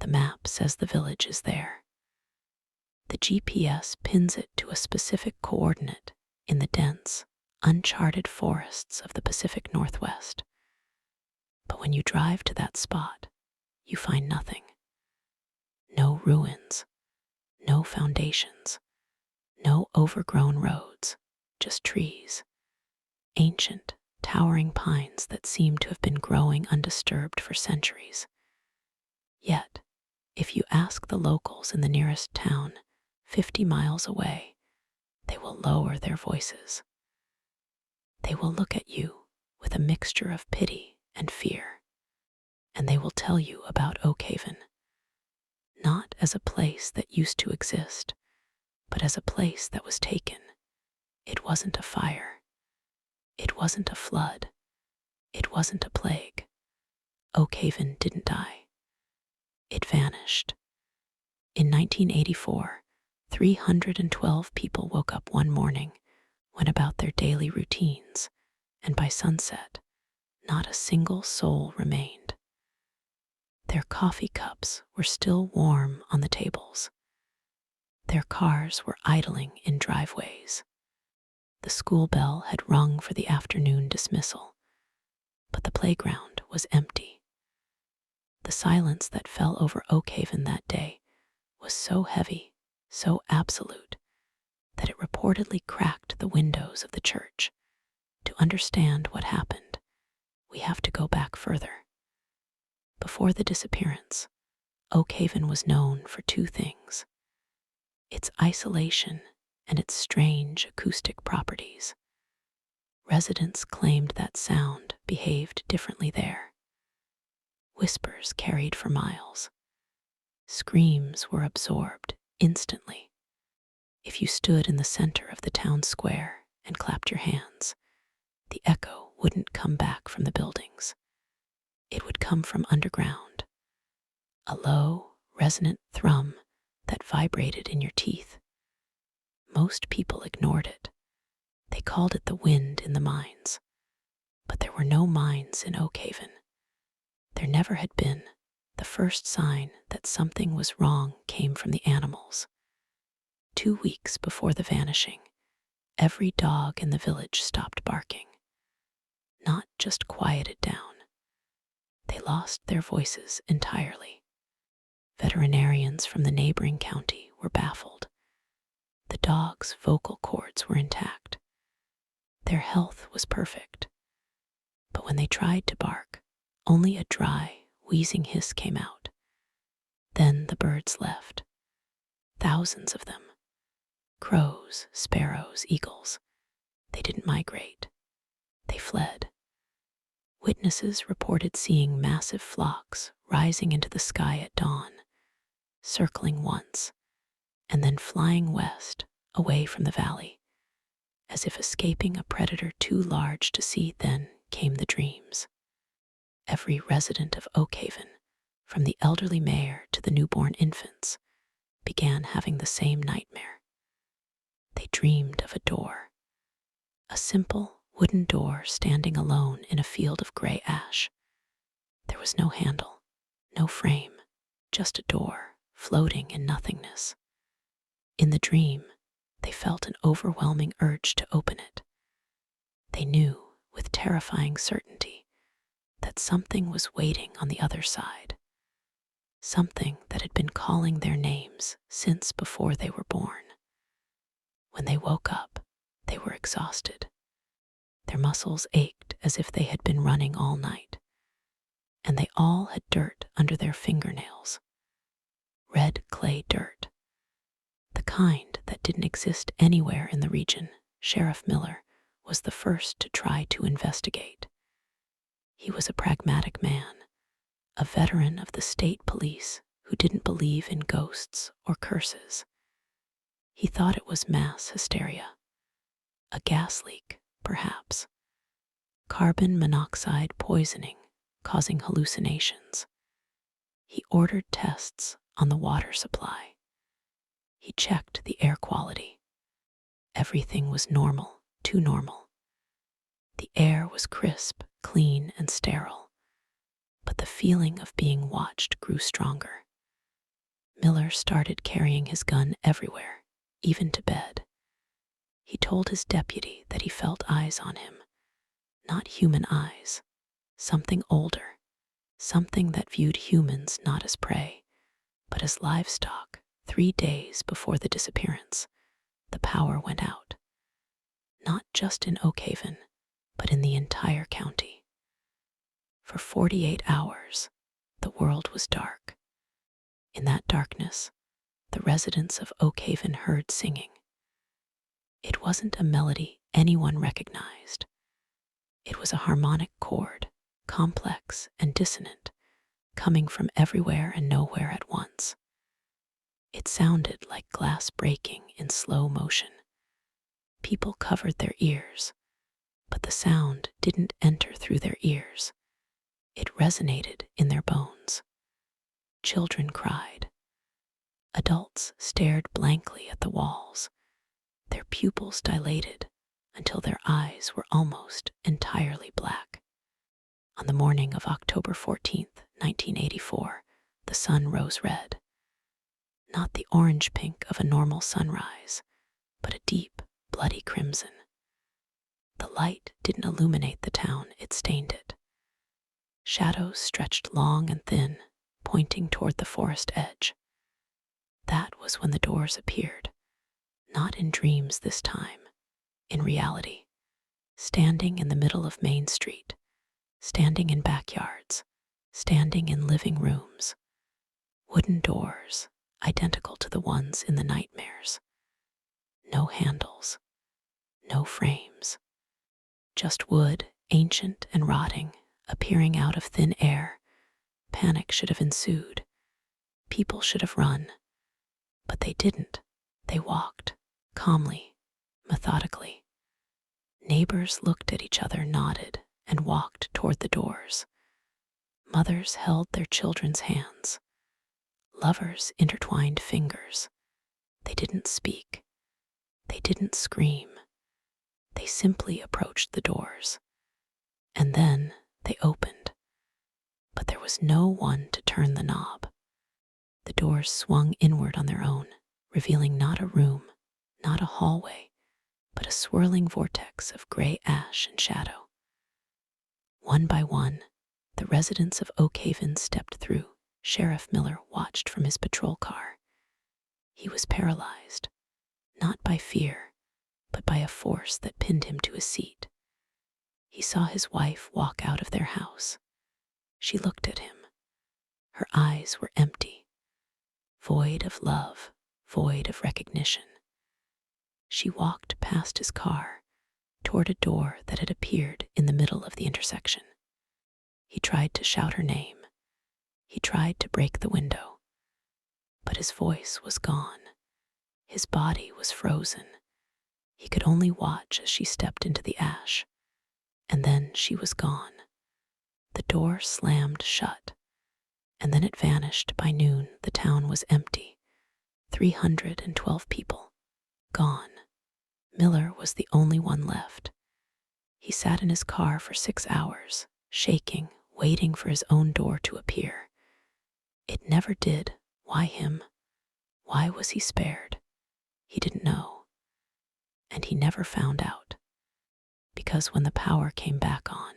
The map says the village is there. The GPS pins it to a specific coordinate in the dense, uncharted forests of the Pacific Northwest. But when you drive to that spot, you find nothing. No ruins, no foundations, no overgrown roads, just trees. Ancient, towering pines that seem to have been growing undisturbed for centuries. Yet, if you ask the locals in the nearest town, 50 miles away, they will lower their voices. They will look at you with a mixture of pity and fear, and they will tell you about Oakhaven, not as a place that used to exist, but as a place that was taken. It wasn't a fire. It wasn't a flood. It wasn't a plague. Oakhaven didn't die. It vanished. In 1984, 312 people woke up one morning, went about their daily routines, and by sunset, not a single soul remained. Their coffee cups were still warm on the tables. Their cars were idling in driveways. The school bell had rung for the afternoon dismissal, but the playground was empty. The silence that fell over Oakhaven that day was so heavy, so absolute, that it reportedly cracked the windows of the church. To understand what happened, we have to go back further. Before the disappearance, Oakhaven was known for two things: its isolation and its strange acoustic properties. Residents claimed that sound behaved differently there. Whispers carried for miles. Screams were absorbed instantly. If you stood in the center of the town square and clapped your hands, the echo wouldn't come back from the buildings. It would come from underground, a low, resonant thrum that vibrated in your teeth. Most people ignored it. They called it the wind in the mines. But there were no mines in Oakhaven. There never had been. The first sign that something was wrong came from the animals. 2 weeks before the vanishing, every dog in the village stopped barking. Not just quieted down. They lost their voices entirely. Veterinarians from the neighboring county were baffled. The dogs' vocal cords were intact. Their health was perfect. But when they tried to bark, only a dry, wheezing hiss came out. Then the birds left. Thousands of them. Crows, sparrows, eagles. They didn't migrate. They fled. Witnesses reported seeing massive flocks rising into the sky at dawn, circling once, and then flying west, away from the valley, as if escaping a predator too large to see. Then came the dreams. Every resident of Oakhaven, from the elderly mayor to the newborn infants, began having the same nightmare. They dreamed of a door, a simple wooden door standing alone in a field of gray ash. There was no handle, no frame, just a door floating in nothingness. In the dream, they felt an overwhelming urge to open it. They knew, with terrifying certainty, that something was waiting on the other side, something that had been calling their names since before they were born. When they woke up, they were exhausted. Their muscles ached as if they had been running all night, and they all had dirt under their fingernails. Red clay dirt. The kind that didn't exist anywhere in the region. Sheriff Miller was the first to try to investigate. He was a pragmatic man, a veteran of the state police who didn't believe in ghosts or curses. He thought it was mass hysteria. A gas leak, perhaps. Carbon monoxide poisoning causing hallucinations. He ordered tests on the water supply. He checked the air quality. Everything was normal, too normal. The air was crisp, clean, and sterile, but the feeling of being watched grew stronger. Miller started carrying his gun everywhere, even to bed. He told his deputy that he felt eyes on him, not human eyes, something older, something that viewed humans not as prey, but as livestock. 3 days before the disappearance, the power went out. Not just in Oakhaven, but in the entire county. For 48 hours, the world was dark. In that darkness, the residents of Oakhaven heard singing. It wasn't a melody anyone recognized. It was a harmonic chord, complex and dissonant, coming from everywhere and nowhere at once. It sounded like glass breaking in slow motion. People covered their ears, but the sound didn't enter through their ears. It resonated in their bones. Children cried. Adults stared blankly at the walls, their pupils dilated until their eyes were almost entirely black. On the morning of October 14th, 1984, the sun rose red. Not the orange-pink of a normal sunrise, but a deep, bloody crimson. The light didn't illuminate the town, it stained it. Shadows stretched long and thin, pointing toward the forest edge. That was when the doors appeared, not in dreams this time, in reality, standing in the middle of Main Street, standing in backyards, standing in living rooms. Wooden doors, identical to the ones in the nightmares. No handles, no frames. Just wood, ancient and rotting, appearing out of thin air. Panic should have ensued. People should have run. But they didn't. They walked, calmly, methodically. Neighbors looked at each other, nodded, and walked toward the doors. Mothers held their children's hands. Lovers intertwined fingers. They didn't speak. They didn't scream. They simply approached the doors. And then they opened. But there was no one to turn the knob. The doors swung inward on their own, revealing not a room, not a hallway, but a swirling vortex of gray ash and shadow. One by one, the residents of Oakhaven stepped through. Sheriff Miller watched from his patrol car. He was paralyzed, not by fear, but by a force that pinned him to his seat. He saw his wife walk out of their house. She looked at him. Her eyes were empty, void of love, void of recognition. She walked past his car, toward a door that had appeared in the middle of the intersection. He tried to shout her name. He tried to break the window. But his voice was gone. His body was frozen. He could only watch as she stepped into the ash. And then she was gone. The door slammed shut. And then it vanished. By noon, the town was empty. 312 people. Gone. Miller was the only one left. He sat in his car for 6 hours, shaking, waiting for his own door to appear. It never did. Why him? Why was he spared? He didn't know. And he never found out. Because when the power came back on,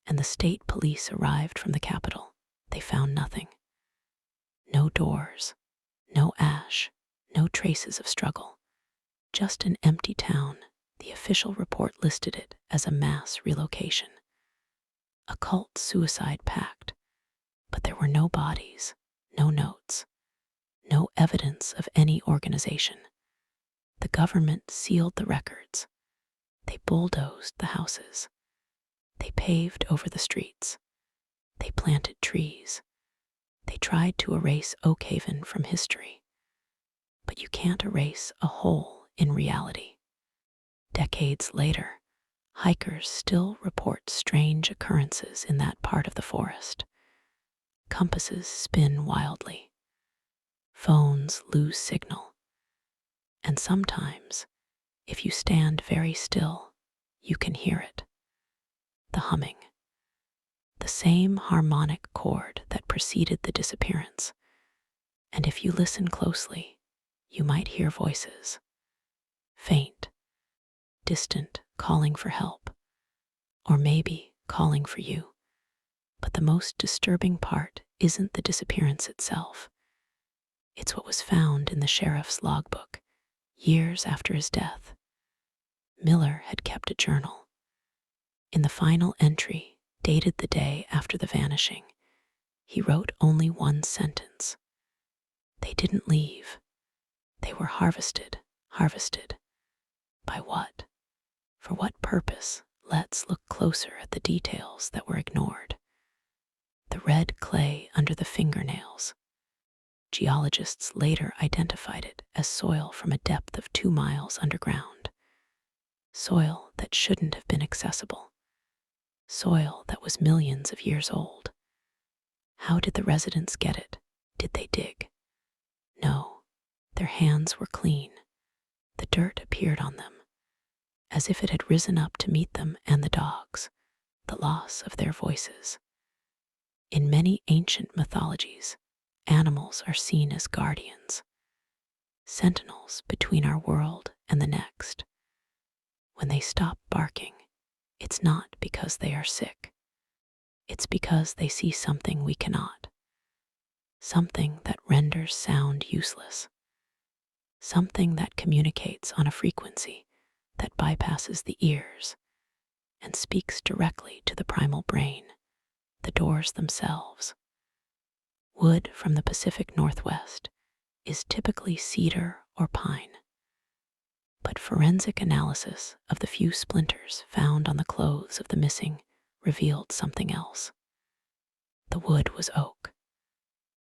and the state police arrived from the capital, they found nothing. No doors, no ash, no traces of struggle. Just an empty town. The official report listed it as a mass relocation. A cult suicide pact. But there were no bodies, no notes, no evidence of any organization. The government sealed the records. They bulldozed the houses. They paved over the streets. They planted trees. They tried to erase Oakhaven from history. But you can't erase a hole in reality. Decades later, hikers still report strange occurrences in that part of the forest. Compasses spin wildly. Phones lose signal. And sometimes, if you stand very still, you can hear it. The humming. The same harmonic chord that preceded the disappearance. And if you listen closely, you might hear voices, faint, distant, calling for help, or maybe calling for you. But the most disturbing part isn't the disappearance itself. It's what was found in the sheriff's logbook years after his death. Miller had kept a journal. In the final entry, dated the day after the vanishing, he wrote only one sentence. They didn't leave. They were harvested. Harvested. By what? For what purpose? Let's look closer at the details that were ignored. The red clay under the fingernails. Geologists later identified it as soil from a depth of 2 miles underground. Soil that shouldn't have been accessible. Soil that was millions of years old. How did the residents get it? Did they dig? No, their hands were clean. The dirt appeared on them, as if it had risen up to meet them and the dogs, the loss of their voices. In many ancient mythologies, animals are seen as guardians, sentinels between our world and the next. When they stop barking, it's not because they are sick. It's because they see something we cannot. Something that renders sound useless. Something that communicates on a frequency that bypasses the ears and speaks directly to the primal brain, the doors themselves. Wood from the Pacific Northwest is typically cedar or pine. But forensic analysis of the few splinters found on the clothes of the missing revealed something else. The wood was oak,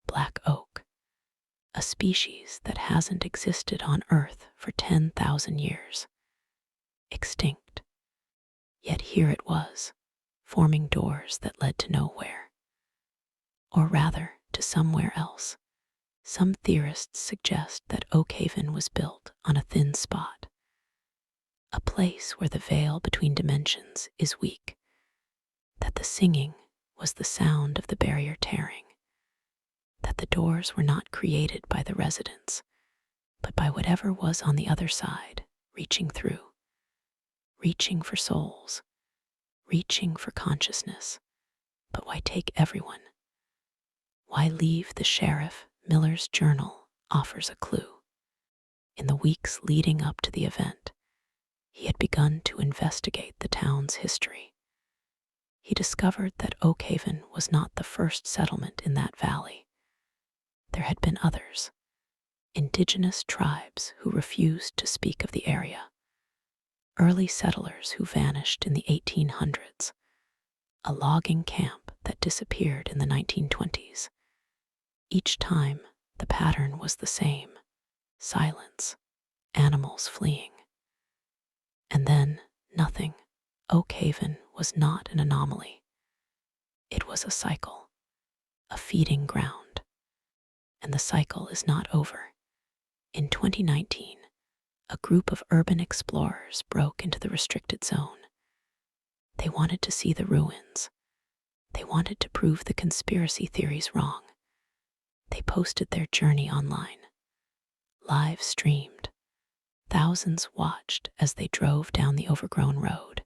black oak, a species that hasn't existed on Earth for 10,000 years. Extinct. Yet here it was, forming doors that led to nowhere. Or rather, to somewhere else. Some theorists suggest that Oakhaven was built on a thin spot, a place where the veil between dimensions is weak, that the singing was the sound of the barrier tearing, that the doors were not created by the residents, but by whatever was on the other side, reaching through, reaching for souls, reaching for consciousness. But why take everyone? Why leave the sheriff? Miller's journal offers a clue. In the weeks leading up to the event, he had begun to investigate the town's history. He discovered that Oakhaven was not the first settlement in that valley. There had been others, indigenous tribes who refused to speak of the area, early settlers who vanished in the 1800s, a logging camp that disappeared in the 1920s. Each time, the pattern was the same: silence, animals fleeing. And then, nothing. Oakhaven was not an anomaly. It was a cycle, a feeding ground. And the cycle is not over. In 2019, a group of urban explorers broke into the restricted zone. They wanted to see the ruins. They wanted to prove the conspiracy theories wrong. They posted their journey online, live streamed. Thousands watched as they drove down the overgrown road.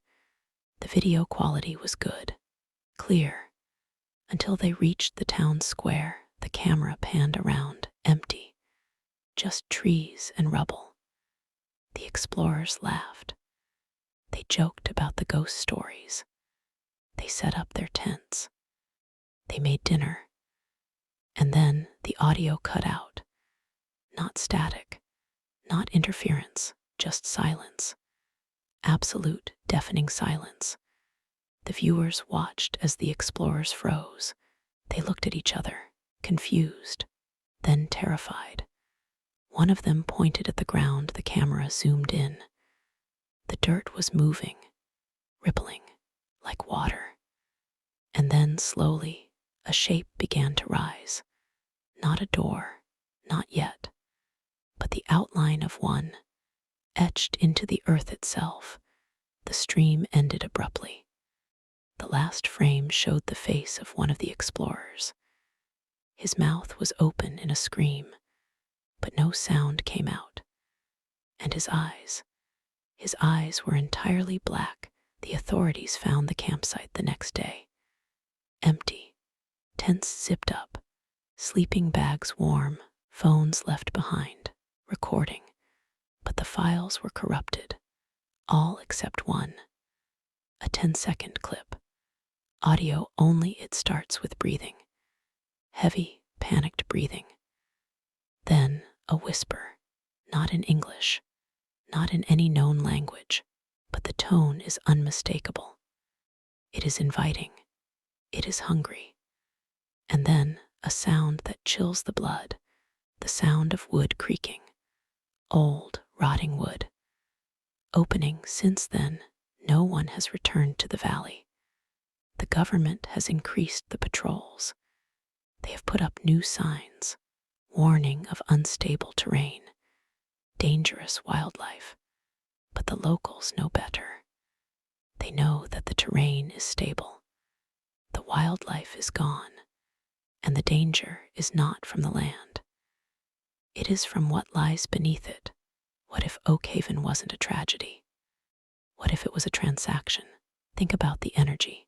The video quality was good, clear. Until they reached the town square, the camera panned around, empty, just trees and rubble. The explorers laughed. They joked about the ghost stories. They set up their tents. They made dinner. And then the audio cut out. Not static, not interference, just silence. Absolute, deafening silence. The viewers watched as the explorers froze. They looked at each other, confused, then terrified. One of them pointed at the ground. The camera zoomed in. The dirt was moving, rippling, like water. And then, slowly, a shape began to rise. Not a door, not yet, but the outline of one, etched into the earth itself. The stream ended abruptly. The last frame showed the face of one of the explorers. His mouth was open in a scream, but no sound came out. And his eyes were entirely black. The authorities found the campsite the next day. Empty, tents zipped up, sleeping bags warm, phones left behind, recording. But the files were corrupted, all except one. A 10-second clip. Audio only. It starts with breathing. Heavy, panicked breathing. Then a whisper, not in English, not in any known language, but the tone is unmistakable. It is inviting. It is hungry. And then a sound that chills the blood, the sound of wood creaking. Old, rotting wood. Opening. Since then, no one has returned to the valley. The government has increased the patrols. They have put up new signs, warning of unstable terrain, dangerous wildlife. But the locals know better. They know that the terrain is stable. The wildlife is gone, and the danger is not from the land. It is from what lies beneath it. What if Oakhaven wasn't a tragedy? What if it was a transaction? Think about the energy.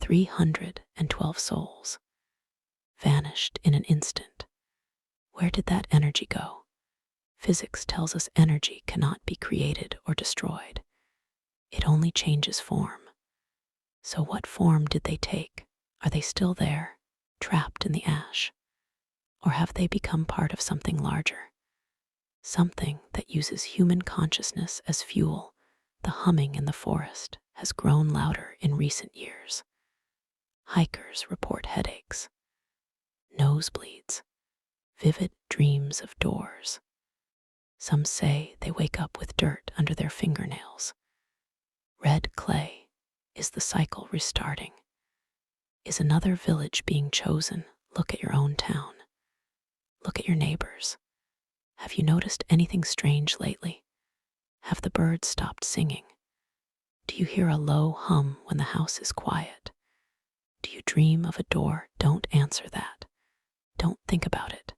312 souls vanished in an instant. Where did that energy go? Physics tells us energy cannot be created or destroyed. It only changes form. So what form did they take? Are they still there, trapped in the ash? Or have they become part of something larger? Something that uses human consciousness as fuel. The humming in the forest has grown louder in recent years. Hikers report headaches, nosebleeds, vivid dreams of doors. Some say they wake up with dirt under their fingernails. Red clay. Is the cycle restarting? Is another village being chosen? Look at your own town. Look at your neighbors. Have you noticed anything strange lately? Have the birds stopped singing? Do you hear a low hum when the house is quiet? Do you dream of a door? Don't answer that. Don't think about it,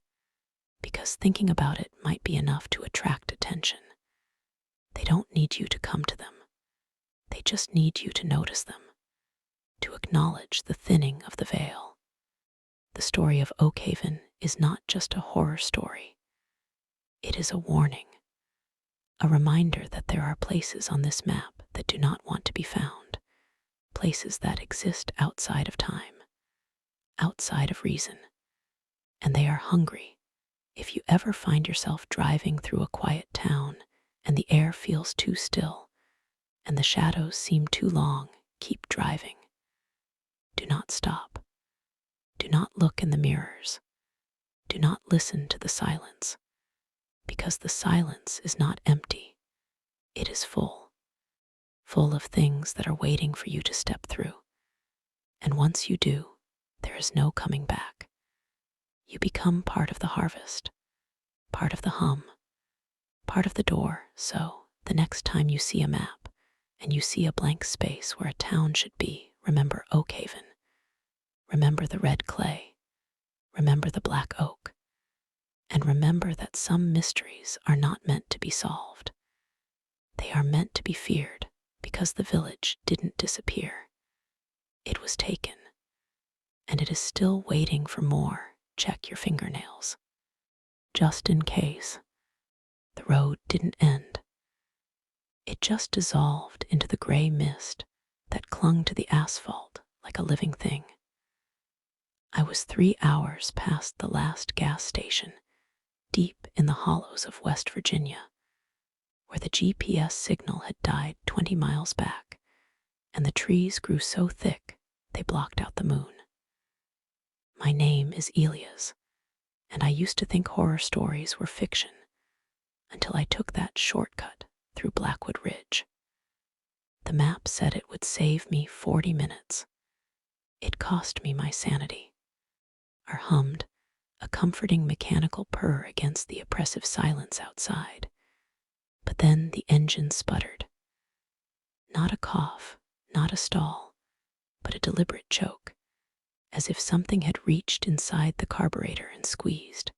because thinking about it might be enough to attract attention. They don't need you to come to them. They just need you to notice them, to acknowledge the thinning of the veil. The story of Oakhaven is not just a horror story. It is a warning, a reminder that there are places on this map that do not want to be found, places that exist outside of time, outside of reason, and they are hungry. If you ever find yourself driving through a quiet town and the air feels too still and the shadows seem too long, keep driving. Do not stop. Do not look in the mirrors. Do not listen to the silence, because the silence is not empty. It is full of things that are waiting for you to step through. And once you do, there is no coming back. You become part of the harvest, part of the hum, part of the door. So the next time you see a map and you see a blank space where a town should be, remember Oakhaven. Remember the red clay. Remember the black oak. And remember that some mysteries are not meant to be solved. They are meant to be feared, because the village didn't disappear. It was taken, and it is still waiting for more. Check your fingernails. Just in case. The road didn't end. It just dissolved into the gray mist that clung to the asphalt like a living thing. I was 3 hours past the last gas station, deep in the hollows of West Virginia, where the GPS signal had died 20 miles back, and the trees grew so thick they blocked out the moon. My name is Elias, and I used to think horror stories were fiction until I took that shortcut through Blackwood Ridge. The map said it would save me 40 minutes. It cost me my sanity. I hummed, a comforting mechanical purr against the oppressive silence outside. But then the engine sputtered. Not a cough, not a stall, but a deliberate choke, as if something had reached inside the carburetor and squeezed.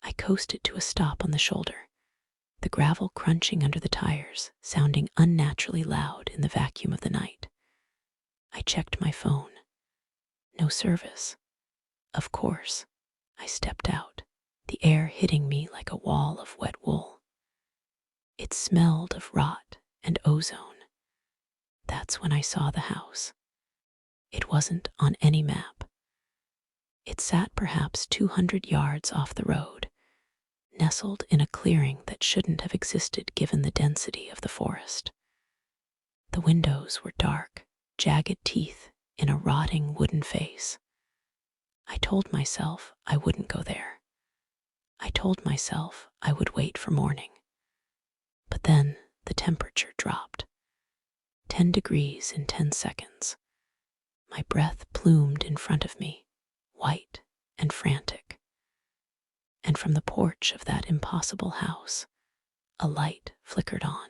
I coasted to a stop on the shoulder, the gravel crunching under the tires, sounding unnaturally loud in the vacuum of the night. I checked my phone. No service. Of course. I stepped out, the air hitting me like a wall of wet wool. It smelled of rot and ozone. That's when I saw the house. It wasn't on any map. It sat perhaps 200 yards off the road, nestled in a clearing that shouldn't have existed given the density of the forest. The windows were dark, jagged teeth in a rotting wooden face. I told myself I wouldn't go there. I told myself I would wait for morning. But then the temperature dropped. 10 degrees in 10 seconds. My breath plumed in front of me, white and frantic. And from the porch of that impossible house, a light flickered on.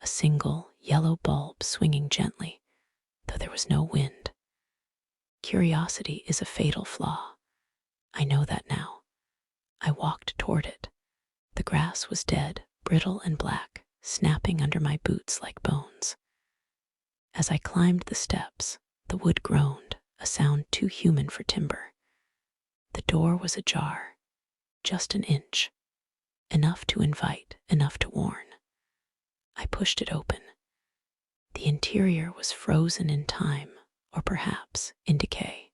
A single yellow bulb swinging gently, though there was no wind. Curiosity is a fatal flaw. I know that now. I walked toward it. The grass was dead, brittle and black, snapping under my boots like bones. As I climbed the steps, the wood groaned, a sound too human for timber. The door was ajar, just an inch, enough to invite, enough to warn. I pushed it open. The interior was frozen in time, or perhaps in decay.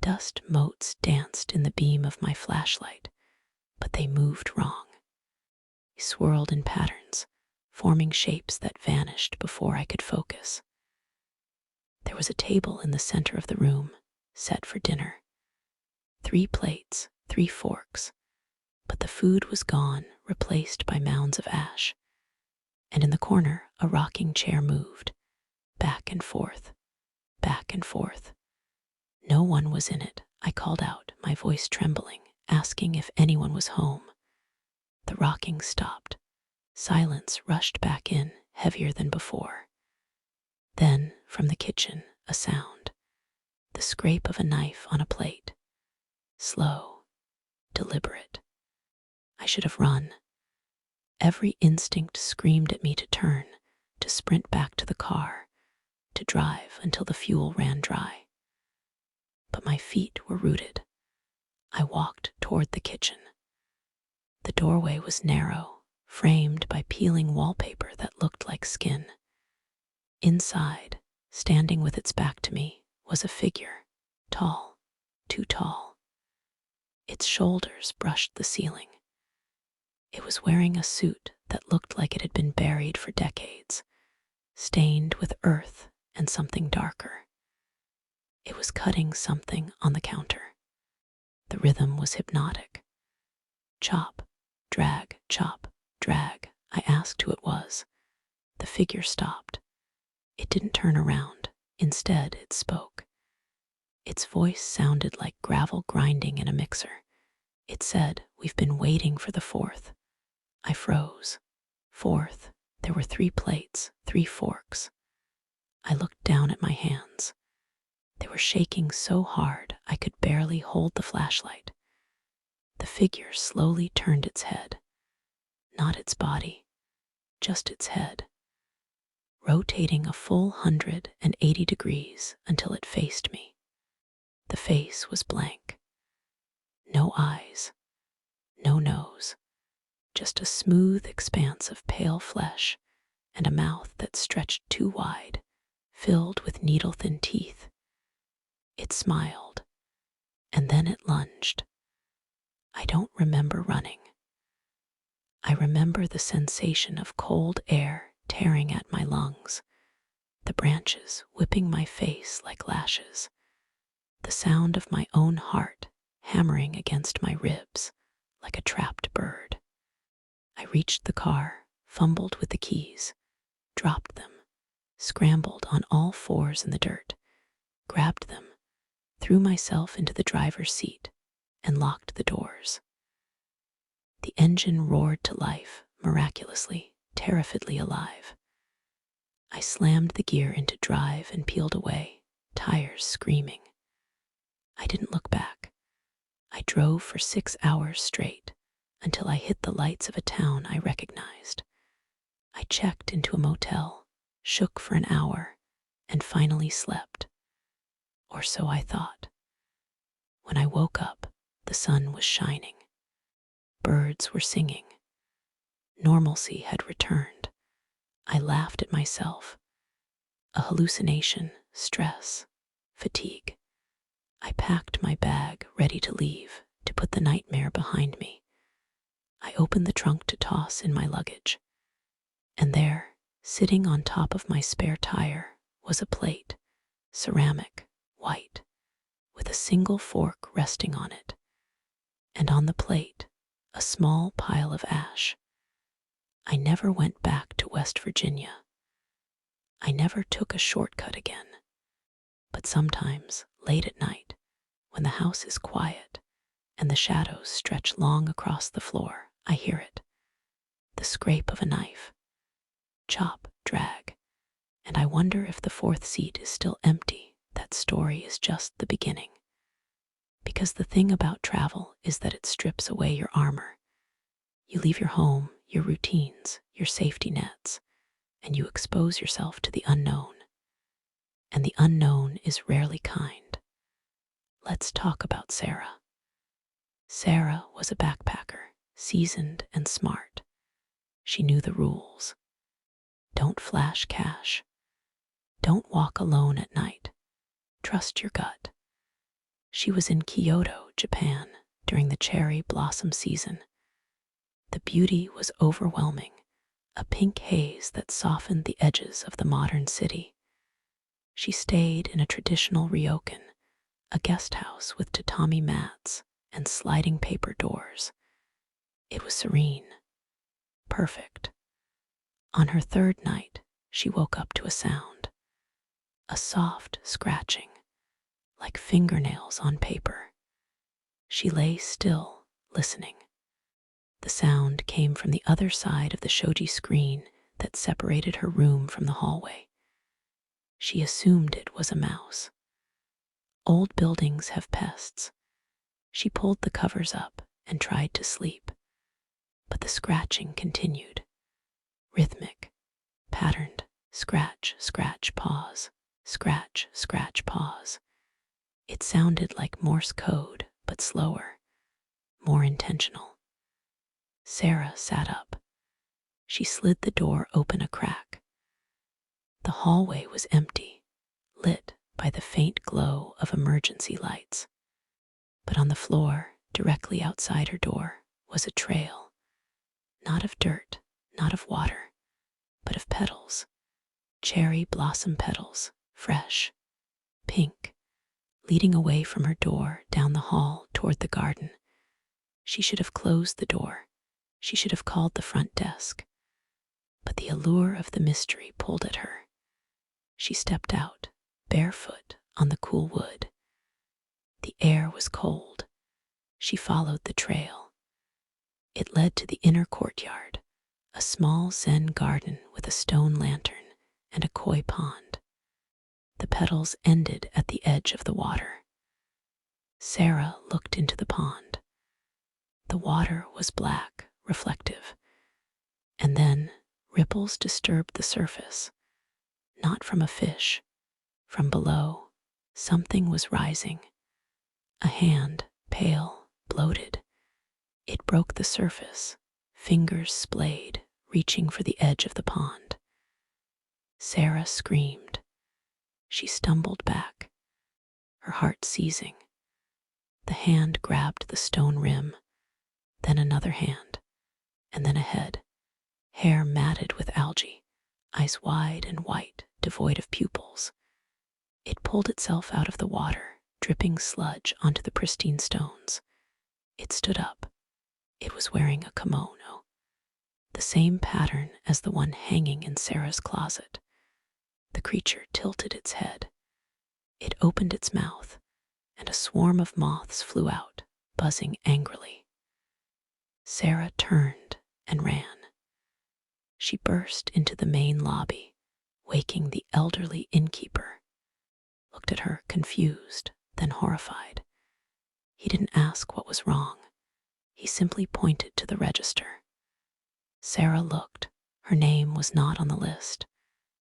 Dust motes danced in the beam of my flashlight, but they moved wrong. They swirled in patterns, forming shapes that vanished before I could focus. There was a table in the center of the room, set for dinner. 3 plates, 3 forks, but the food was gone, replaced by mounds of ash. And in the corner, a rocking chair moved, back and forth, back and forth. No one was in it. I called out, my voice trembling, asking if anyone was home. The rocking stopped. Silence rushed back in, heavier than before. Then, from the kitchen, a sound. The scrape of a knife on a plate. Slow, deliberate. I should have run. Every instinct screamed at me to turn, to sprint back to the car, to drive until the fuel ran dry. But my feet were rooted. I walked toward the kitchen. The doorway was narrow, framed by peeling wallpaper that looked like skin. Inside, standing with its back to me, was a figure, tall, too tall. Its shoulders brushed the ceiling. It was wearing a suit that looked like it had been buried for decades, stained with earth and something darker. It was cutting something on the counter. The rhythm was hypnotic. Chop, drag, chop, drag. I asked who it was. The figure stopped. It didn't turn around. Instead, it spoke. Its voice sounded like gravel grinding in a mixer. It said, "We've been waiting for the 4th. I froze. 4th. There were 3 plates, 3 forks. I looked down at my hands. They were shaking so hard I could barely hold the flashlight. The figure slowly turned its head. Not its body, just its head, rotating a full 180 degrees until it faced me. The face was blank. No eyes, no nose, just a smooth expanse of pale flesh and a mouth that stretched too wide, filled with needle-thin teeth. It smiled, and then it lunged. I don't remember running. I remember the sensation of cold air tearing at my lungs, the branches whipping my face like lashes, the sound of my own heart hammering against my ribs like a trapped bird. I reached the car, fumbled with the keys, dropped them, scrambled on all fours in the dirt, grabbed them, threw myself into the driver's seat, and locked the doors. The engine roared to life, miraculously, terrifiedly alive. I slammed the gear into drive and peeled away, tires screaming. I didn't look back. I drove for 6 hours straight until I hit the lights of a town I recognized. I checked into a motel, shook for an hour, and finally slept. Or so I thought. When I woke up, the sun was shining. Birds were singing. Normalcy had returned. I laughed at myself. A hallucination, stress, fatigue. I packed my bag, ready to leave, to put the nightmare behind me. I opened the trunk to toss in my luggage. And there, sitting on top of my spare tire, was a plate, ceramic, white, with a single fork resting on it. And on the plate, a small pile of ash. I never went back to West Virginia. I never took a shortcut again. But sometimes, late at night, when the house is quiet and the shadows stretch long across the floor, I hear it. The scrape of a knife. Chop, drag. And I wonder if the fourth seat is still empty. That story is just the beginning. Because the thing about travel is that it strips away your armor. You leave your home, your routines, your safety nets, and you expose yourself to the unknown. And the unknown is rarely kind. Let's talk about Sarah. Sarah was a backpacker, seasoned and smart. She knew the rules. Don't flash cash. Don't walk alone at night. Trust your gut. She was in Kyoto, Japan, during the cherry blossom season. The beauty was overwhelming, a pink haze that softened the edges of the modern city. She stayed in a traditional ryokan, a guest house with tatami mats and sliding paper doors. It was serene, perfect. On her third night, she woke up to a sound, a soft scratching, like fingernails on paper. She lay still, listening. The sound came from the other side of the shoji screen that separated her room from the hallway. She assumed it was a mouse. Old buildings have pests. She pulled the covers up and tried to sleep, but the scratching continued. Rhythmic, patterned, scratch, scratch, pause, scratch, scratch, pause. It sounded like Morse code, but slower, more intentional. Sarah sat up. She slid the door open a crack. The hallway was empty, lit by the faint glow of emergency lights. But on the floor, directly outside her door, was a trail. Not of dirt, not of water, but of petals. Cherry blossom petals, fresh, pink, leading away from her door down the hall toward the garden. She should have closed the door. She should have called the front desk. But the allure of the mystery pulled at her. She stepped out, barefoot, on the cool wood. The air was cold. She followed the trail. It led to the inner courtyard, a small Zen garden with a stone lantern and a koi pond. The petals ended at the edge of the water. Sarah looked into the pond. The water was black, reflective. And then ripples disturbed the surface. Not from a fish. From below, something was rising. A hand, pale, bloated. It broke the surface, fingers splayed, reaching for the edge of the pond. Sarah screamed. She stumbled back, her heart seizing. The hand grabbed the stone rim, then another hand, and then a head, hair matted with algae, eyes wide and white, devoid of pupils. It pulled itself out of the water, dripping sludge onto the pristine stones. It stood up. It was wearing a kimono, the same pattern as the one hanging in Sarah's closet. The creature tilted its head. It opened its mouth, and a swarm of moths flew out, buzzing angrily. Sarah turned and ran. She burst into the main lobby, waking the elderly innkeeper. looked at her, confused, then horrified. He didn't ask what was wrong. He simply pointed to the register. Sarah looked. Her name was not on the list.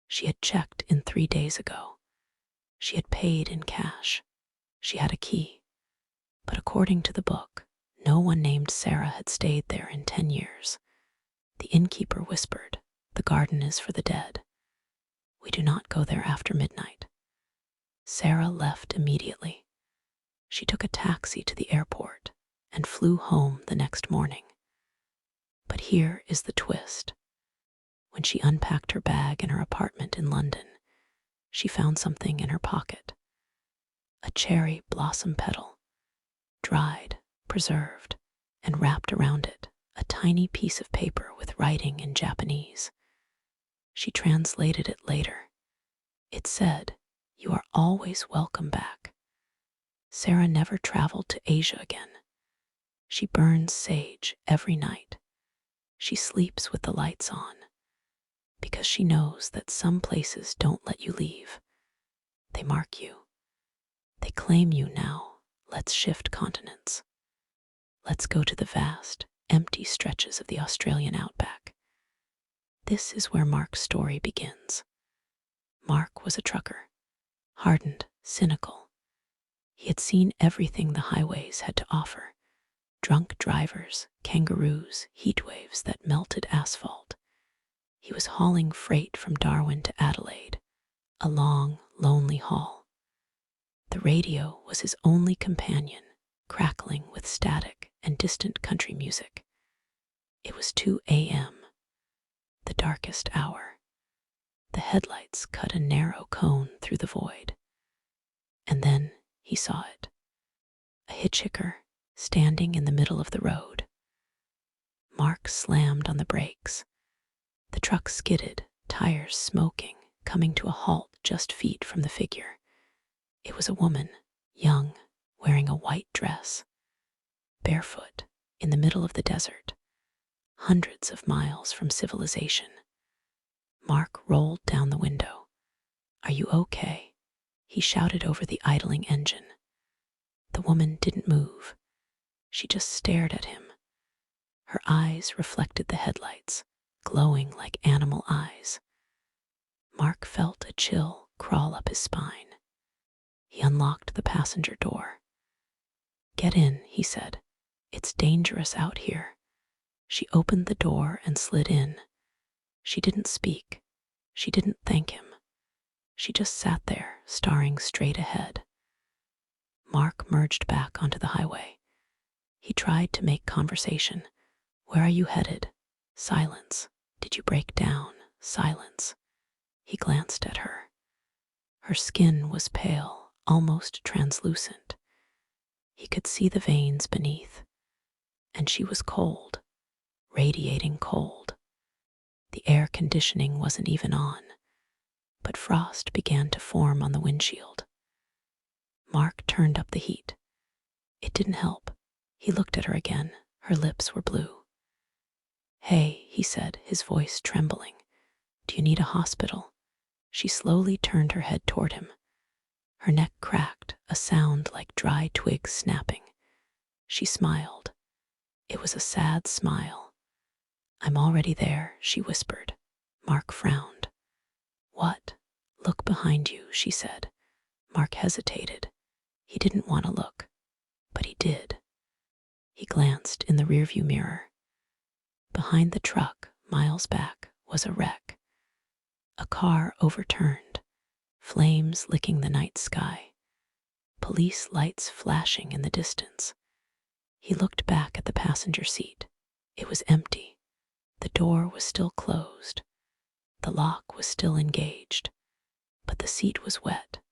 She had checked in 3 days ago. She had paid in cash. She had a key. But according to the book, no one named Sarah had stayed there in 10 years. The innkeeper whispered, "The garden is for the dead. We do not go there after midnight." Sarah left immediately. She took a taxi to the airport and flew home the next morning. But here is the twist. When she unpacked her bag in her apartment in London, she found something in her pocket. A cherry blossom petal, dried, preserved, and wrapped around it a tiny piece of paper with writing in Japanese. She translated it later. It said, "You are always welcome back." Sarah never traveled to Asia again. She burns sage every night. She sleeps with the lights on, because she knows that some places don't let you leave. They mark you. They claim you now. Let's shift continents. Let's go to the vast, empty stretches of the Australian outback. This is where Mark's story begins. Mark was a trucker, hardened, cynical. He had seen everything the highways had to offer: drunk drivers, kangaroos, heat waves that melted asphalt. He was hauling freight from Darwin to Adelaide, a long, lonely haul. The radio was his only companion, crackling with static and distant country music. It was 2 a.m., the darkest hour. The headlights cut a narrow cone through the void. And then he saw it. A hitchhiker standing in the middle of the road. Mark slammed on the brakes. The truck skidded, tires smoking, coming to a halt just feet from the figure. It was a woman, young, wearing a white dress, barefoot, in the middle of the desert, hundreds of miles from civilization. Mark rolled down the window. "Are you okay?" he shouted over the idling engine. The woman didn't move. She just stared at him. Her eyes reflected the headlights, glowing like animal eyes. Mark felt a chill crawl up his spine. He unlocked the passenger door. "Get in," he said. "It's dangerous out here." She opened the door and slid in. She didn't speak. She didn't thank him. She just sat there, staring straight ahead. Mark merged back onto the highway. He tried to make conversation. "Where are you headed?" Silence. "Did you break down?" Silence. He glanced at her. Her skin was pale, almost translucent. He could see the veins beneath. And she was cold, radiating cold. The air conditioning wasn't even on, but frost began to form on the windshield. Mark turned up the heat. It didn't help. He looked at her again. Her lips were blue. "Hey," he said, his voice trembling. "Do you need a hospital?" She slowly turned her head toward him. Her neck cracked, a sound like dry twigs snapping. She smiled. It was a sad smile. "I'm already there," she whispered. Mark frowned. "What?" "Look behind you," she said. Mark hesitated. He didn't want to look, but he did. He glanced in the rearview mirror. Behind the truck, miles back, was a wreck. A car overturned, flames licking the night sky, police lights flashing in the distance. He looked back at the passenger seat. It was empty. The door was still closed. The lock was still engaged, but the seat was wet,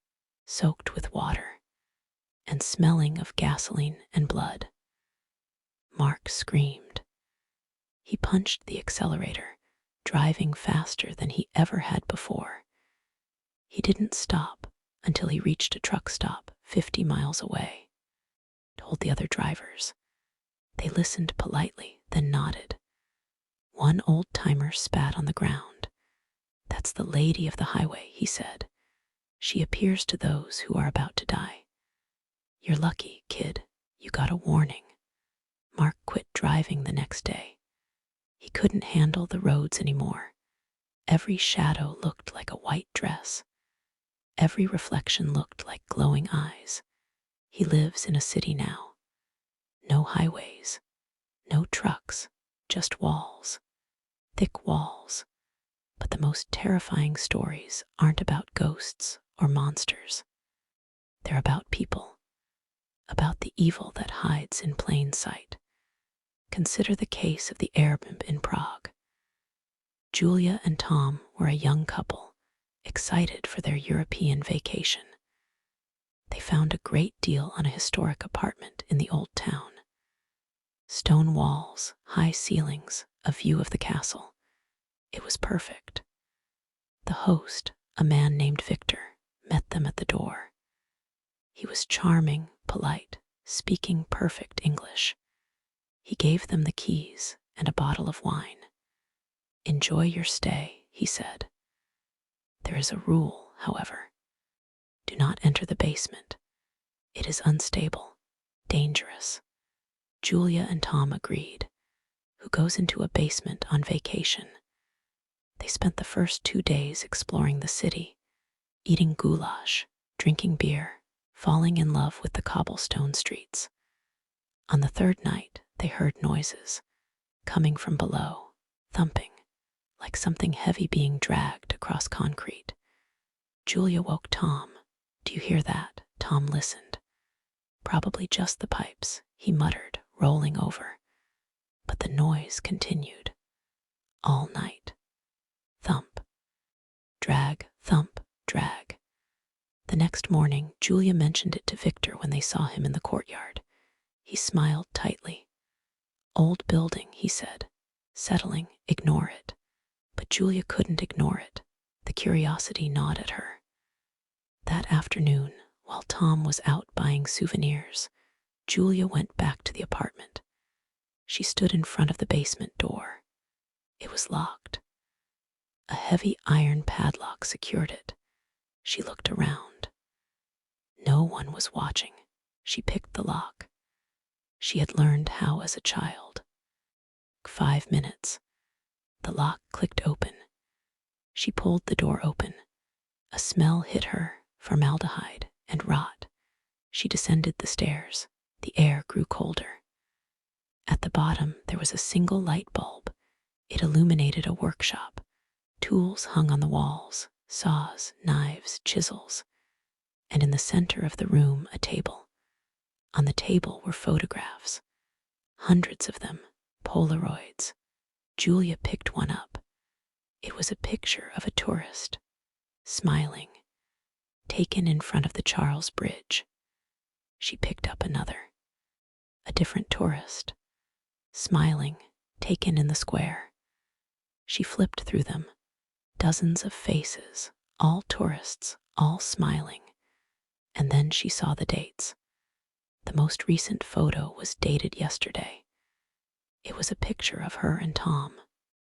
soaked with water, and smelling of gasoline and blood. Mark screamed. He punched the accelerator, driving faster than he ever had before. He didn't stop until he reached a truck stop 50 miles away. Told the other drivers. They listened politely, then nodded. One old-timer spat on the ground. "That's the lady of the highway," he said. She appears to those who are about to die. You're lucky, kid. You got a warning. Mark quit driving the next day. He couldn't handle the roads anymore. Every shadow looked like a white dress. Every reflection looked like glowing eyes. He lives in a city now. No highways, no trucks, just walls. Thick walls. But the most terrifying stories aren't about ghosts or monsters. They're about people. About the evil that hides in plain sight. Consider the case of the Arab in Prague. Julia and Tom were a young couple, excited for their European vacation. They found a great deal on a historic apartment in the old town. Stone walls, high ceilings, a view of the castle. It was perfect. The host, a man named Victor, met them at the door. He was charming, polite, speaking perfect English. He gave them the keys and a bottle of wine. "Enjoy your stay," he said. "There is a rule, however. Do not enter the basement. It is unstable, dangerous." Julia and Tom agreed. Who goes into a basement on vacation? They spent the first 2 days exploring the city, eating goulash, drinking beer, falling in love with the cobblestone streets. On the third night, they heard noises, coming from below, thumping, like something heavy being dragged across concrete. Julia woke Tom. "Do you hear that?" Tom listened. "Probably just the pipes," he muttered, rolling over. But the noise continued. All night. Thump. Drag, thump, drag. The next morning, Julia mentioned it to Victor when they saw him in the courtyard. He smiled tightly. "Old building," he said. "Settling, ignore it." But Julia couldn't ignore it. The curiosity gnawed at her. That afternoon, while Tom was out buying souvenirs, Julia went back to the apartment. She stood in front of the basement door. It was locked. A heavy iron padlock secured it. She looked around. No one was watching. She picked the lock. She had learned how as a child. 5 minutes. The lock clicked open. She pulled the door open. A smell hit her, formaldehyde and rot. She descended the stairs. The air grew colder. At the bottom, there was a single light bulb. It illuminated a workshop. Tools hung on the walls, saws, knives, chisels. And in the center of the room, a table. On the table were photographs. Hundreds of them, Polaroids. Julia picked one up. It was a picture of a tourist, smiling, taken in front of the Charles Bridge. She picked up another. A different tourist, smiling, taken in the square. She flipped through them. Dozens of faces, all tourists, all smiling. And then she saw the dates. The most recent photo was dated yesterday. It was a picture of her and Tom.